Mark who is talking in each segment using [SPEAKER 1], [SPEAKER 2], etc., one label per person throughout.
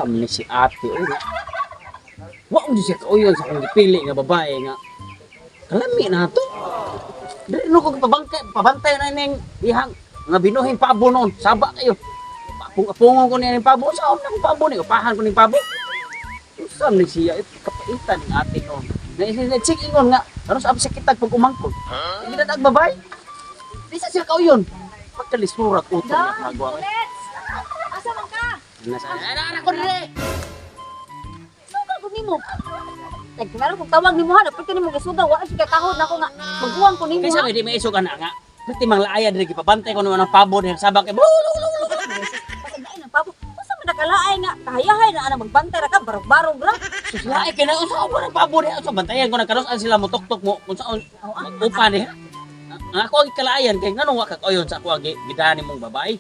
[SPEAKER 1] Ni si ate, oy. Wa mo siya kauyon sa kong gipili nga babae nga. Kalami na to. Dili no ko pabantay na ning ihang nga binuhin pabo noon. Saba kayo. Apong-apungon ko niya ng pabo. Saan na kong pabo ni? Upahan ko ng pabo. Saan ni siya? Ito kapaitan ng ate ko. Naisig ingon nga. Ano sa absikitag pag umangkod? Hindi na nagbabay. Di sa siya kauyon. Pagkalismurat utong na nagawa.
[SPEAKER 2] Asa man ka?
[SPEAKER 1] Anak ko rin.
[SPEAKER 2] Suga ko nimo. Nagkamera kung tawag nimo ha, dapat ka nimo gisuga, wala siya katahod na ko nga magbuwang ko nimo.
[SPEAKER 1] Kaysa may di may isog ana nga. Pati mang laaya diri gipabantay ko naman ang pabo diha sabak kay.
[SPEAKER 2] Pasagdain ang pabo. Usa man nakalaay nga kahayahay na ana magbantay ra ka barog-barog ra.
[SPEAKER 1] Laay kay na unsa ba ang pabo diha sa bantayan ko nagkaros sila mo tok-tok mo unsa upa diha. Ako ang kalaayan kay nganong wa ka kayon sa ako ang gidani mong babae.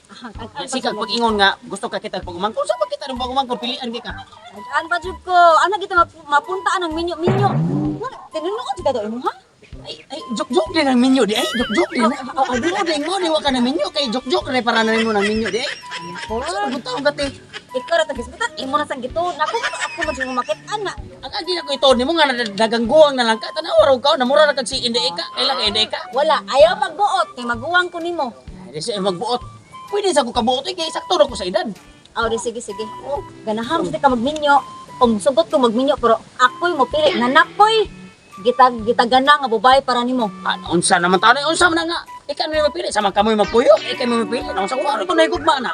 [SPEAKER 1] Sikag pag ingon nga gusto ka kita pag umangkon sa pag kita pag umangkon pilian ka.
[SPEAKER 2] An ba jud ko, ana kita mapuntaan ang minyo-minyo. Tinunood ka do imo ha?
[SPEAKER 1] Ay, jok-jok din ang minyo di ay, jok-jok din. Ano din mo, di wa ka na minyo kay jok-jok rin para na mo ng minyo di ay. Ano butang gati?
[SPEAKER 2] Ikaw ra tagis bitat imo na sang gituod nako ako man sing makit ana.
[SPEAKER 1] Ang agi na ko ito nimo nga nagangguang na lang ka tanaw raw ka namura ra kag si inde ka, kailan inde ka?
[SPEAKER 2] Wala, ayaw magbuot kay maguwang ko nimo.
[SPEAKER 1] Di siya magbuot. Pwede sa ko kabuot kay sakto ra ko sa edad.
[SPEAKER 2] Aw di sige. Oh, ganahan di ka magminyo. Kung sugot ko magminyo pero ako'y mo pili nanakoy. Gitagana nga babae para nimo.
[SPEAKER 1] Unsa naman tanay unsa man nga? Ikaw mo mapili sa man kamoy magpuyo, ikaw mo mapili. Unsa ko ano ko naigugma na?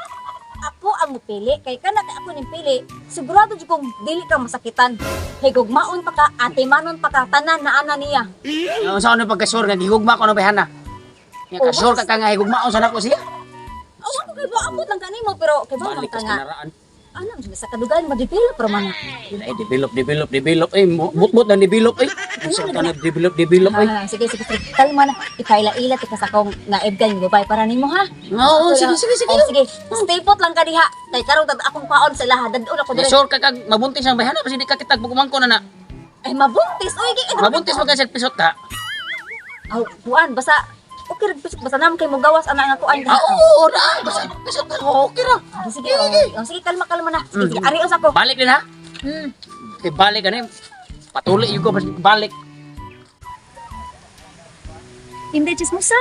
[SPEAKER 2] Ako ang mupili kay kana kay ako ning pili. Sigurado jud kong dili ka masakitan. Higugmaon pa ka, atimanon pa ka tanan na ana niya.
[SPEAKER 1] Unsa ano pagkasure nga gigugma ko na behana? Nga kasure ka nga higugmaon sa nako siya.
[SPEAKER 2] Awan ko kay ba amot lang kanimo pero kay ba man
[SPEAKER 1] Balik
[SPEAKER 2] ka
[SPEAKER 1] ka sa
[SPEAKER 2] nga.
[SPEAKER 1] naraan.
[SPEAKER 2] Ano sa kadugan madipil pero man.
[SPEAKER 1] Ay develop ay but na develop ay. Unsa ka na develop ay.
[SPEAKER 2] Sige. Kalma na. Ikaila-ila ti ka sa kong naib ka yung babae para nimo ha.
[SPEAKER 1] Oo, sige.
[SPEAKER 2] Oh, sige. Stay put lang ka diha. Kay karon tad akong paon sa laha. Dadon ako dire.
[SPEAKER 1] Sure ka kag mabuntis ang behana kasi di ka kitag pagumangko na na.
[SPEAKER 2] Ay mabuntis. Oy,
[SPEAKER 1] Mabuntis mo kasi pisot ka.
[SPEAKER 2] Aw, buan basa. Okay ra bisik basa nam kay mo gawas ana nga kuan.
[SPEAKER 1] Oo, na. Basta pisot ka. Okay ra.
[SPEAKER 2] Sige. Sige, kalma na. Sige, arios ako.
[SPEAKER 1] Balik din ha.
[SPEAKER 2] Hmm.
[SPEAKER 1] Kay balik ka na. Patuloy yung ko balik.
[SPEAKER 2] Hindi chismosa.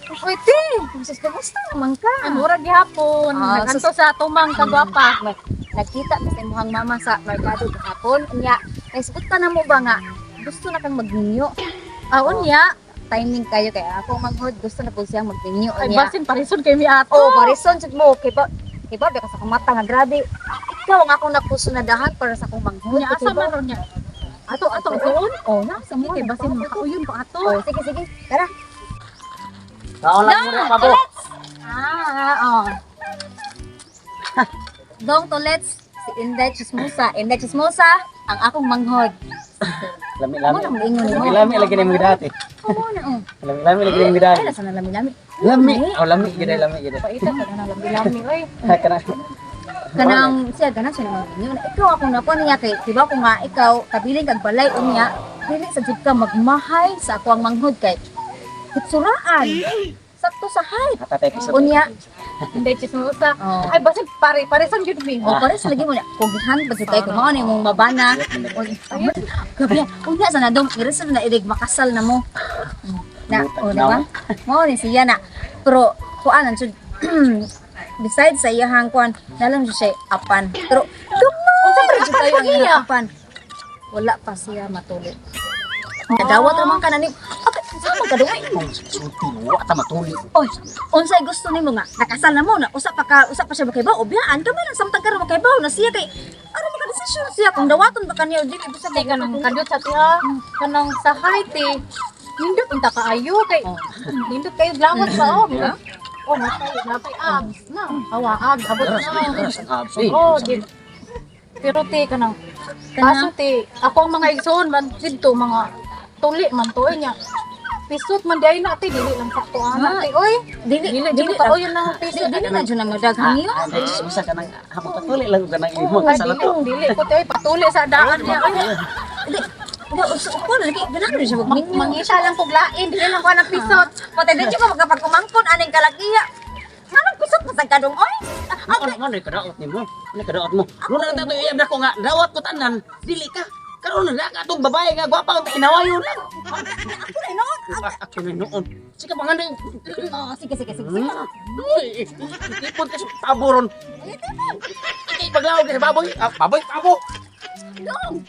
[SPEAKER 3] Pwede. Sus, kamusta naman ka? Mura gihapon. Naganto sa tumang kagwapa.
[SPEAKER 2] Nakita ko sa imuhang mama sa merkado kahapon. Unya, ay sugot ka na mo ba nga? Gusto na kang magninyo.
[SPEAKER 3] Unya.
[SPEAKER 2] Timing kayo kaya ako manghod. Gusto na po siyang magninyo.
[SPEAKER 3] Ay,
[SPEAKER 2] Unya.
[SPEAKER 3] basin parison kay mi ato.
[SPEAKER 2] Oh, barison jud mo. Kay ba ka sa kumata nga grabe. Ikaw ang akong napusunadahan para sa akong manghod.
[SPEAKER 3] Unya, asa man ron niya? Ato, doon?
[SPEAKER 2] Oh, nasa mo.
[SPEAKER 3] Kay basin makauyon pa ato.
[SPEAKER 2] Oh, sige. Tara.
[SPEAKER 1] Kaon lang mo rin, pabo.
[SPEAKER 2] Oh. Dong to let's si Inday Chismosa. Inday Chismosa, ang akong manghod.
[SPEAKER 1] Lami-lami.
[SPEAKER 2] Mo nang ingon mo.
[SPEAKER 1] Lami-lami lagi na yung dati.
[SPEAKER 2] Oo na.
[SPEAKER 1] Lami-lami lagi na yung dati.
[SPEAKER 2] Ay, nasa na lami-lami.
[SPEAKER 1] Lami. Oh, lami gid.
[SPEAKER 2] Paita ka na lami-lami oy.
[SPEAKER 1] Kana.
[SPEAKER 2] Kanang siya siya yun. Ikaw ako na po niya kay diba ko nga ikaw kabiling kag balay unya dili sa jud ka magmahay sa ako ang manghod kay kitsuraan. Sakto sa height.
[SPEAKER 1] Tatay pisot.
[SPEAKER 2] Unya.
[SPEAKER 3] Hindi chismosa.
[SPEAKER 2] Oh.
[SPEAKER 3] Ay, basin parisan jud mi.
[SPEAKER 2] O pares lagi mo na kugihan ba jud kay ko mao ni mong mabana. Gabi. Unya sa nadong iresan na idig makasal na mo. Na o diba? Mao ni siya na. Pero kuan jud besides sa iyahang kuan, nalang siya apan. Pero
[SPEAKER 3] Unsa pa jud kayo ang iya?
[SPEAKER 2] apan. Wala pa siya matuli. Nadawat ramang ka na ni. Okay, saan ka duwi?
[SPEAKER 1] Sulti wa ta matuli.
[SPEAKER 2] Oy, unsay gusto nimo nga? Nakasal na mo na usa pa siya makaybaw. Obiyaan ka man ang samtang karon makaybaw na siya kay ano maka desisyon siya kung dawaton ba kaniya o dili bisa
[SPEAKER 3] Di ka nang kadot sa tiha. Kanang sa height eh. Nindot unta kaayo kay. Nindot kayo glawat pa oh. Oh, napay abs na. Hawaag, abot na. Oh, di. Pero te kanang kaso te, ako ang mga igsoon man dito mga tuli man to niya. Pisot man day na te dili lang sakto ana te. Oy, dili ka oy lang pisot
[SPEAKER 2] dili na jud na magdaghang yun.
[SPEAKER 1] Usa ka nang hapon patuli lang ka nang imo
[SPEAKER 3] Mga
[SPEAKER 1] kasala to.
[SPEAKER 3] dili ko te patuli sa daan niya.
[SPEAKER 2] Ko lagi ganahan siya magminyo.
[SPEAKER 3] Mangisa lang kog lain, dili lang ko nang pisot.
[SPEAKER 2] Pati di ko magkapag kumangkon aning kalakiya. Manang ko Kusot pa sa kadong oy.
[SPEAKER 1] Ano kadaot nimo? Ano kadaot mo? Luna na tato iyam nako nga dawat ko tanan. Dili ka. Karon na ka tong babae nga gwapa ang inawayon lang.
[SPEAKER 2] Ako na noon.
[SPEAKER 1] Ako na noon. Sige panganay.
[SPEAKER 2] Oh, sige.
[SPEAKER 1] Ipon ka sa taboron. Ikay paglawag ka sa baboy. Baboy, pabo.
[SPEAKER 2] Dong.